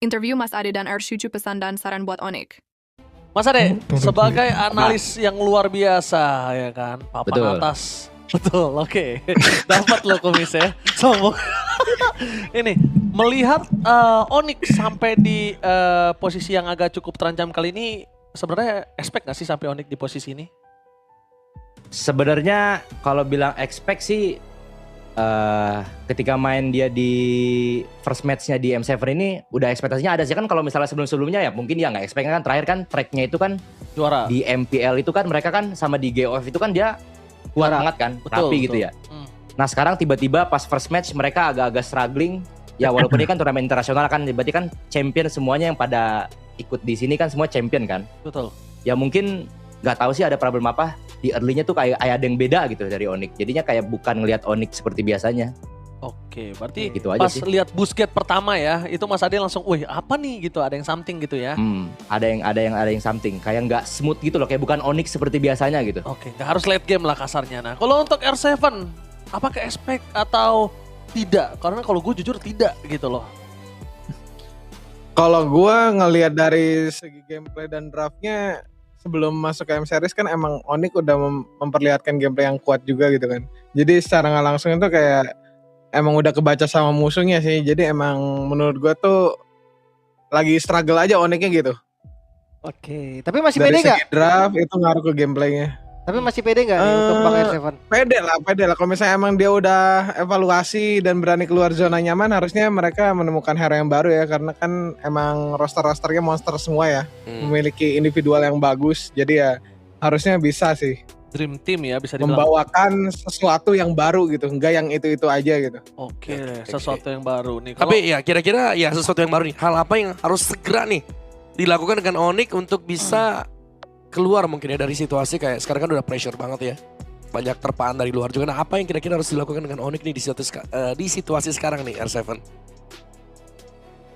Interview Mas Ade dan Arshuju pesan dan saran buat Onyx. Mas Ade, sebagai analis yang luar biasa ya kan, papan Betul. atas. Betul, oke. Dapat loh kumis ya, sombong. Ini, melihat Onyx sampai di posisi yang agak cukup terancam kali ini, sebenarnya expect gak sih sampai Onyx di posisi ini? Sebenarnya kalau bilang expect sih ketika main dia di first match-nya di M7 ini udah ekspektasinya ada sih kan. Kalau misalnya sebelum-sebelumnya ya mungkin dia nggak expect kan, terakhir kan tracknya itu kan Juara. di MPL itu kan mereka kan sama di GOF itu kan dia kuat banget kan, rapi gitu ya. Nah sekarang tiba-tiba pas first match mereka agak-agak struggling ya, walaupun ini kan turnamen internasional kan, berarti kan champion semuanya yang pada ikut di sini kan semua champion kan. Betul. Ya mungkin nggak tahu sih ada problem apa di early-nya tuh kayak ada yang beda gitu dari Onyx. Jadinya kayak bukan ngelihat Onyx seperti biasanya. Oke, berarti Gitu aja pas sih. lihat Busquets pertama ya, itu Mas Ade langsung, wih apa nih gitu, ada yang something gitu ya. Ada yang something kayak nggak smooth gitu loh, kayak bukan Onyx seperti biasanya gitu. Oke, nggak harus late game lah kasarnya. Nah, kalau untuk R7, apakah expect atau tidak? Karena kalau gue jujur tidak gitu loh. Kalau gue ngelihat dari segi gameplay dan draftnya sebelum masuk ke M Series kan emang Onyx udah memperlihatkan gameplay yang kuat juga gitu kan. Jadi secara nggak langsung itu kayak emang udah kebaca sama musuhnya sih. Jadi emang menurut gue tuh lagi struggle aja Onyx-nya gitu. Oke, tapi masih Dari pede nggak? segi draft itu ngaruh ke gameplaynya. Tapi masih pede nggak nih untuk Bang R7? Pede lah. Kalau misalnya emang dia udah evaluasi dan berani keluar zona nyaman, harusnya mereka menemukan hero yang baru ya. Karena kan emang roster-rosternya monster semua ya. Memiliki individual yang bagus. Jadi ya harusnya bisa sih Dream team ya bisa dibilang. membawakan sesuatu yang baru gitu. Enggak yang itu-itu aja gitu. Oke, sesuatu yang baru nih. Tapi ya kira-kira ya sesuatu yang baru nih. Hal apa yang harus segera nih dilakukan dengan Onyx untuk bisa keluar mungkin ya dari situasi kayak sekarang kan udah pressure banget ya. Banyak terpaan dari luar juga. Nah apa yang kira-kira harus dilakukan dengan Onyx nih di situasi sekarang nih R7?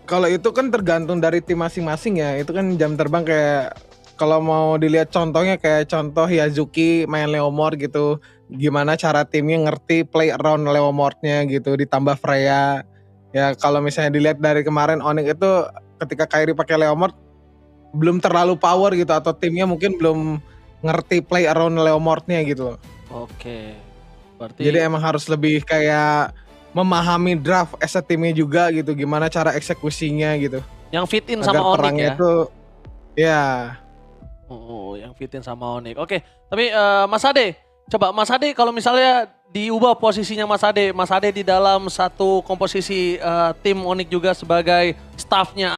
Kalau itu kan tergantung dari tim masing-masing ya. Itu kan jam terbang kayak kalau mau dilihat contohnya kayak contoh Yazuki main Leomord gitu. Gimana cara timnya ngerti play around Leomordnya gitu. Ditambah Freya. Ya kalau misalnya dilihat dari kemarin Onyx itu ketika Kairi pakai Leomord belum terlalu power gitu. Atau timnya mungkin belum ngerti play around Leomordnya gitu loh. Oke. Berarti Jadi emang harus lebih kayak memahami draft as a timnya juga gitu. Gimana cara eksekusinya gitu. yang fit in Agar sama Onyx perangnya ya. itu ya. Oh, yang fit in sama Onyx. Oke, tapi Mas Ade, coba Mas Ade kalau misalnya diubah posisinya Mas Ade di dalam satu komposisi tim Onyx juga sebagai staffnya